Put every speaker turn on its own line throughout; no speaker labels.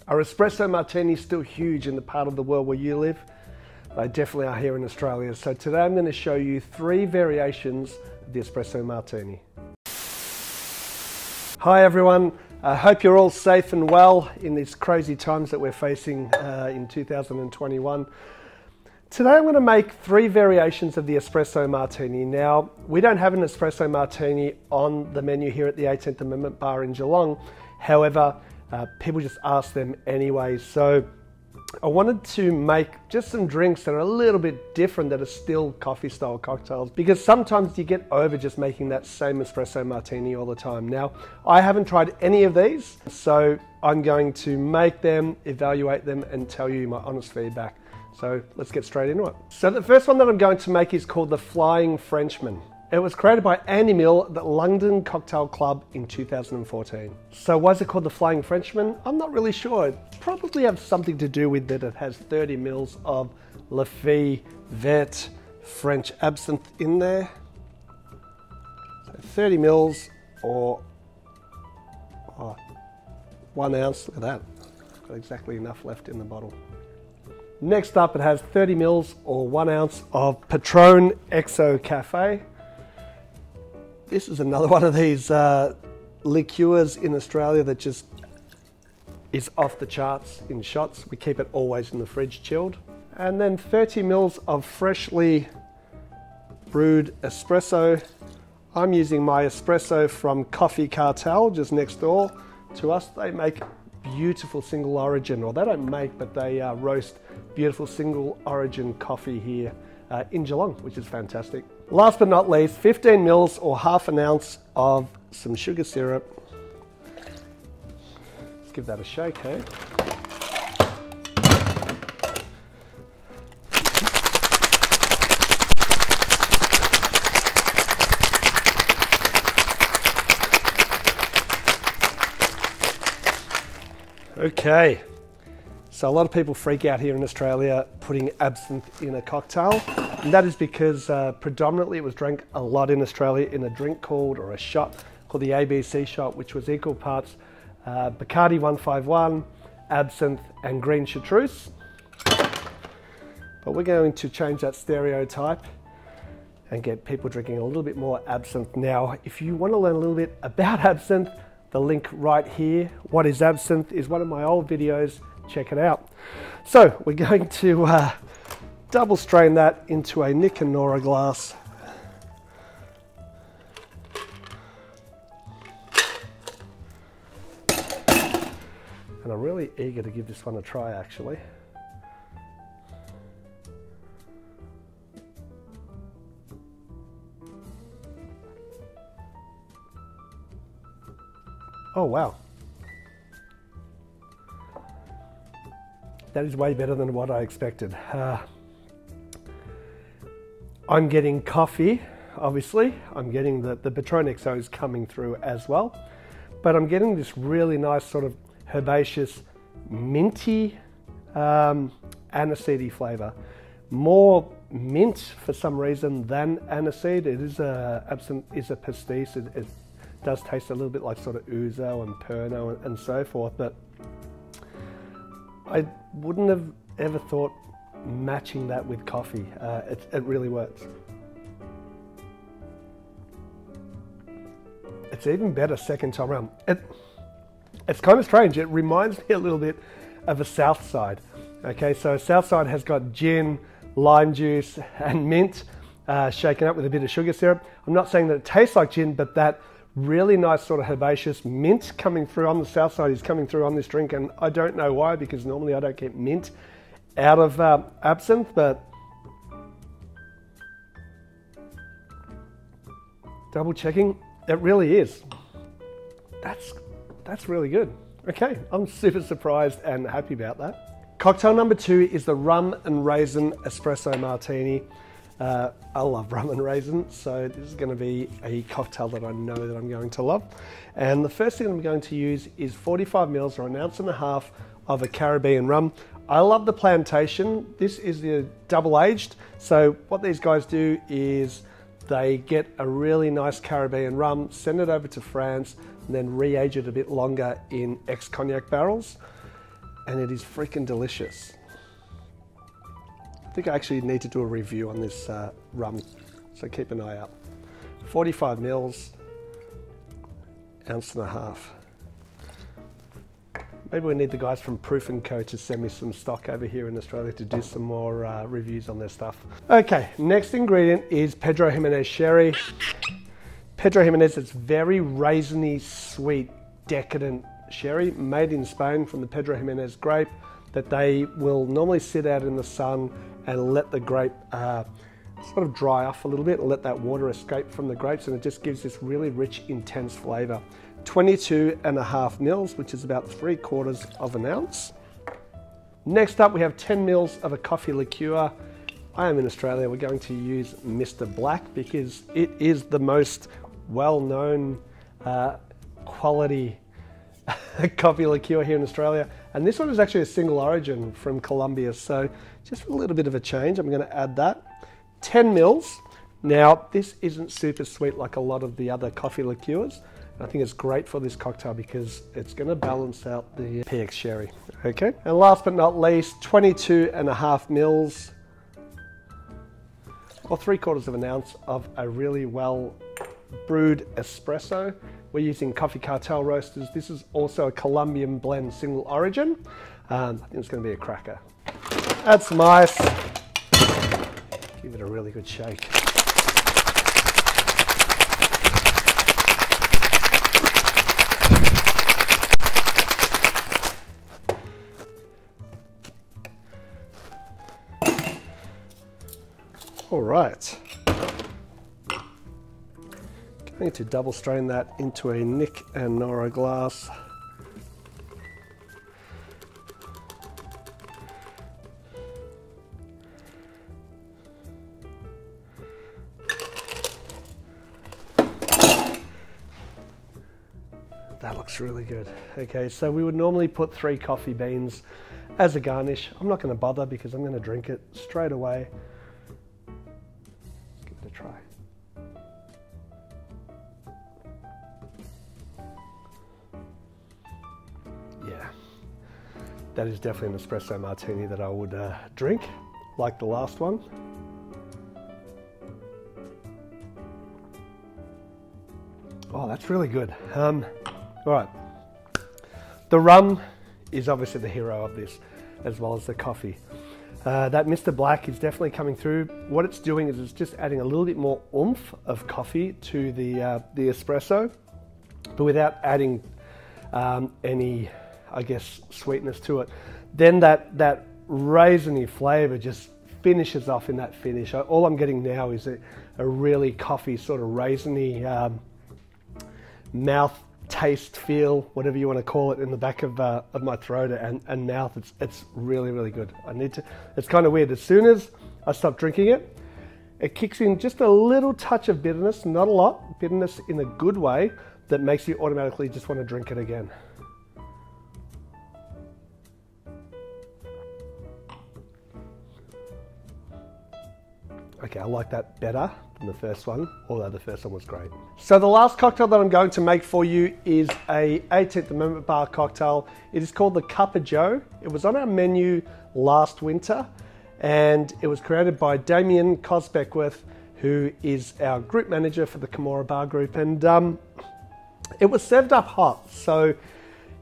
Are espresso martinis still huge in the part of the world where you live? They definitely are here in Australia. So today I'm going to show you 3 variations of the espresso martini. Hi everyone, I hope you're all safe and well in these crazy times that we're facing in 2021. Today I'm going to make 3 variations of the espresso martini. Now, we don't have an espresso martini on the menu here at the 18th Amendment Bar in Geelong. However, people just ask them anyway. So I wanted to make just some drinks that are a little bit different, that are still coffee style cocktails, because sometimes you get over just making that same espresso martini all the time. Now, I haven't tried any of these, so I'm going to make them, evaluate them, and tell you my honest feedback. So let's get straight into it. So the first one that I'm going to make is called the Flying Frenchman. It was created by Andy Mill at the London Cocktail Club in 2014. So why is it called the Flying Frenchman? I'm not really sure. It probably has something to do with that it has 30 mils of Liqueur, Verte, French Absinthe in there. So 30 mils or 1 ounce, look at that. Got exactly enough left in the bottle. Next up, it has 30 mils or 1 ounce of Patron Exo Cafe. This is another one of these liqueurs in Australia that just is off the charts in shots. We keep it always in the fridge chilled. And then 30 mils of freshly brewed espresso. I'm using my espresso from Coffee Cartel, just next door to us. They make beautiful single origin, or they don't make, but they roast beautiful single origin coffee here in Geelong, which is fantastic. Last but not least, 15 mils or half an ounce of some sugar syrup. Let's give that a shake, hey? Okay, so a lot of people freak out here in Australia putting absinthe in a cocktail, and that is because predominantly it was drank a lot in Australia in a drink or a shot called the ABC shot, which was equal parts Bacardi 151, absinthe and green chartreuse. But we're going to change that stereotype and get people drinking a little bit more absinthe. Now, if you want to learn a little bit about absinthe, the link right here, What is Absinthe, is one of my old videos. Check it out. So we're going to double strain that into a Angie Camorra glass. And I'm really eager to give this one a try, actually. Oh wow, that is way better than what I expected. I'm getting coffee, obviously. I'm getting the Patron XOs coming through as well, but I'm getting this really nice sort of herbaceous, minty, aniseedy flavour. More mint for some reason than aniseed. It is absinthe is a pastis. It does taste a little bit like sort of ouzo and pernod and so forth, but I wouldn't have ever thought matching that with coffee. It really works. It's even better second time around. It's kind of strange. It reminds me a little bit of a Southside. Okay, so Southside has got gin, lime juice and mint shaken up with a bit of sugar syrup. I'm not saying that it tastes like gin, but that really nice sort of herbaceous mint coming through on the South Side is coming through on this drink, and I don't know why, because normally I don't get mint out of absinthe, but double checking, it really is. That's really good. Okay, I'm super surprised and happy about that. Cocktail number 2 is the Rum and Raisin Espresso Martini. I love rum and raisin, so this is going to be a cocktail that I know that I'm going to love. And the first thing I'm going to use is 45 mils or 1.5 ounces of a Caribbean rum. I love the plantation. This is the double aged. So what these guys do is they get a really nice Caribbean rum, send it over to France, and then re-age it a bit longer in ex-cognac barrels. and it is freaking delicious. I think I actually need to do a review on this rum, so keep an eye out. 45 mils, ounce and a half. Maybe we need the guys from Proof & Co to send me some stock over here in Australia to do some more reviews on their stuff. Okay, next ingredient is Pedro Jimenez sherry. Pedro Jimenez, it's very raisiny, sweet, decadent sherry made in Spain from the Pedro Jimenez grape that they will normally sit out in the sun and let the grape sort of dry off a little bit and let that water escape from the grapes, and it just gives this really rich, intense flavor. 22.5 mils, which is about 3/4 of an ounce. Next up, we have 10 mils of a coffee liqueur. I am in Australia. We're going to use Mr. Black because it is the most well-known quality coffee liqueur here in Australia. And this one is actually a single origin from Colombia. So just a little bit of a change. I'm going to add that. 10 mils. Now, this isn't super sweet like a lot of the other coffee liqueurs. I think it's great for this cocktail because it's going to balance out the PX sherry. Okay. And last but not least, 22.5 mils or 3/4 of an ounce of a really well brewed espresso. We're using Coffee Cartel roasters. This is also a Colombian blend single origin. I think it's going to be a cracker. Add some ice. Give it a really good shake. All right. Going to double strain that into a Nick and Nora glass. That looks really good. Okay, so we would normally put 3 coffee beans as a garnish. I'm not going to bother because I'm going to drink it straight away. Give it a try. Yeah, that is definitely an espresso martini that I would drink, like the last one. Oh, that's really good. All right, the rum is obviously the hero of this, as well as the coffee. That Mr. Black is definitely coming through. What it's doing is it's just adding a little bit more oomph of coffee to the espresso, but without adding any, I guess, sweetness to it. Then that raisiny flavor just finishes off in that finish. All I'm getting now is a really coffee sort of raisiny mouth taste, feel, whatever you want to call it, in the back of my throat and mouth. It's really, really good. It's kind of weird. As soon as I stop drinking it, it kicks in just a little touch of bitterness, not a lot, bitterness in a good way that makes you automatically just want to drink it again. Okay, I like that better than the first one, although the first one was great. So the last cocktail that I'm going to make for you is a 18th Amendment bar cocktail. It is called the Cuppa Joe. It was on our menu last winter, and it was created by Damien Cosbeckworth, who is our group manager for the Camorra Bar Group, and it was served up hot. So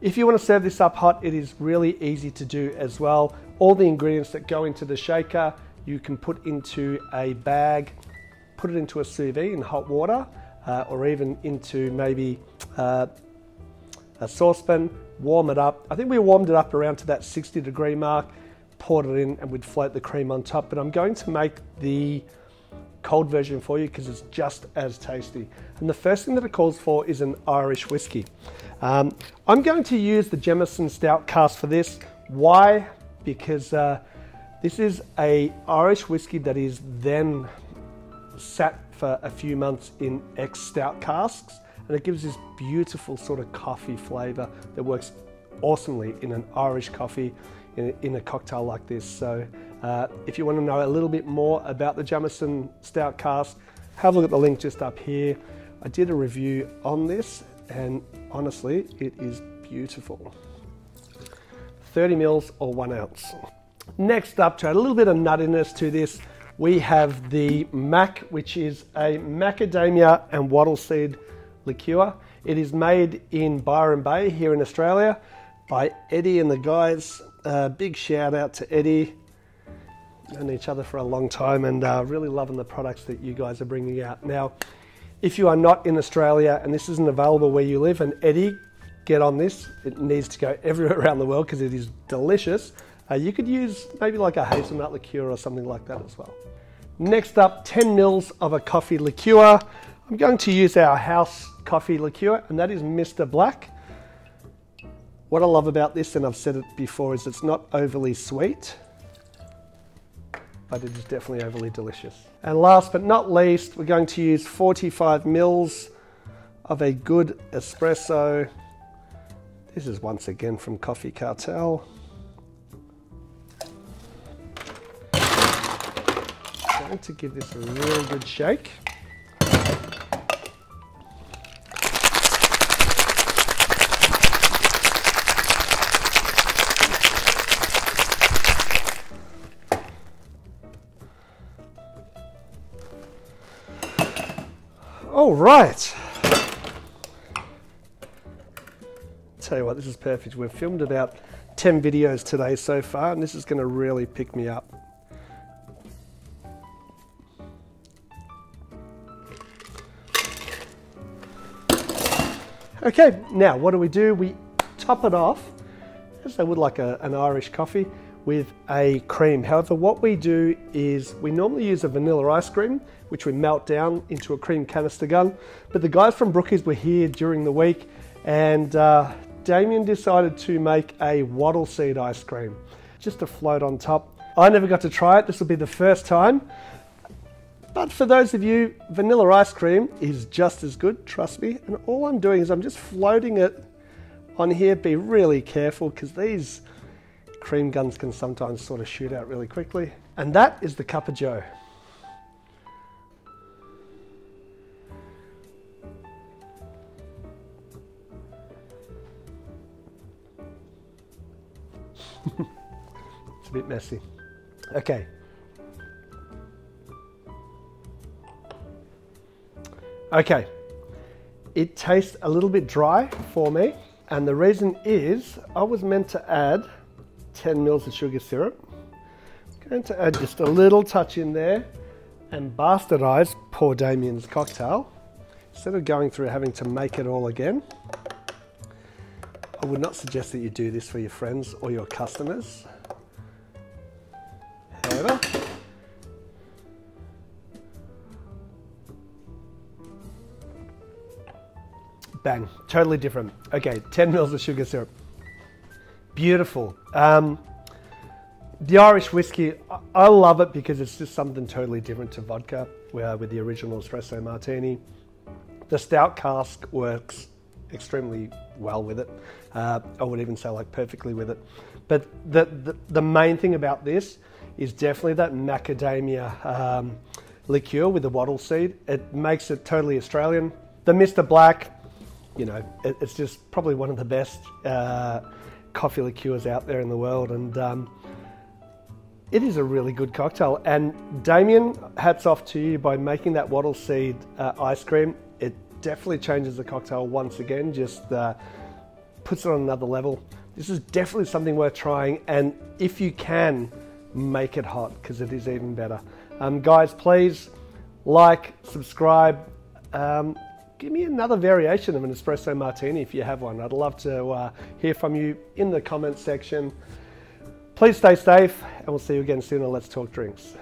if you want to serve this up hot, it is really easy to do as well. All the ingredients that go into the shaker, you can put into a bag, put it into a sous vide in hot water, or even into maybe a saucepan, warm it up. I think we warmed it up around to that 60-degree mark, poured it in, and we'd float the cream on top. But I'm going to make the cold version for you because it's just as tasty. And the first thing that it calls for is an Irish whiskey. I'm going to use the Jameson Stout cask for this. Why? Because this is a Irish whiskey that is then sat for a few months in ex-stout casks, and it gives this beautiful sort of coffee flavour that works awesomely in an Irish coffee in a cocktail like this. So if you want to know a little bit more about the Jameson Stout cask, have a look at the link just up here. I did a review on this, and honestly, it is beautiful. 30 mils or 1 ounce. Next up, to add a little bit of nuttiness to this, we have the Mac, which is a macadamia and wattle seed liqueur. It is made in Byron Bay here in Australia by Eddie and the guys. Big shout out to Eddie. Known each other for a long time, and really loving the products that you guys are bringing out. Now, if you are not in Australia and this isn't available where you live, and Eddie, get on this. It needs to go everywhere around the world because it is delicious. You could use maybe like a hazelnut liqueur or something like that as well. Next up, 10 mils of a coffee liqueur. I'm going to use our house coffee liqueur, and that is Mr. Black. What I love about this, and I've said it before, is it's not overly sweet, but it is definitely overly delicious. And last but not least, we're going to use 45 mils of a good espresso. This is once again from Coffee Cartel. Going to give this a real good shake. All right. Tell you what, this is perfect. We've filmed about 10 videos today so far, and this is going to really pick me up. Okay, now what do? We top it off, as they would like an Irish coffee, with a cream. However, what we do is we normally use a vanilla ice cream, which we melt down into a cream canister gun. But the guys from Brookies were here during the week, and Damien decided to make a wattle seed ice cream, just to float on top. I never got to try it. This will be the first time. But for those of you, vanilla ice cream is just as good, trust me. And all I'm doing is I'm just floating it on here. Be really careful, because these cream guns can sometimes sort of shoot out really quickly. And that is the Cuppa Joe. It's a bit messy. Okay. Okay. It tastes a little bit dry for me, and the reason is I was meant to add 10 mils of sugar syrup. I'm going to add just a little touch in there and bastardize poor Damien's cocktail. Instead of going through having to make it all again, I would not suggest that you do this for your friends or your customers. However, bang, totally different. Okay, 10 mils of sugar syrup. Beautiful. The Irish whiskey, I love it because it's just something totally different to vodka with the original Espresso Martini. The stout cask works extremely well with it. I would even say like perfectly with it. But the main thing about this is definitely that macadamia liqueur with the wattle seed. It makes it totally Australian. The Mr. Black, you know, it's just probably one of the best coffee liqueurs out there in the world, and it is a really good cocktail. And Damien, hats off to you by making that wattle seed ice cream. It definitely changes the cocktail once again, just puts it on another level. This is definitely something worth trying, and if you can, make it hot, because it is even better. Guys, please like, subscribe. Give me another variation of an Espresso Martini if you have one. I'd love to hear from you in the comments section. Please stay safe, and we'll see you again soon on Let's Talk Drinks.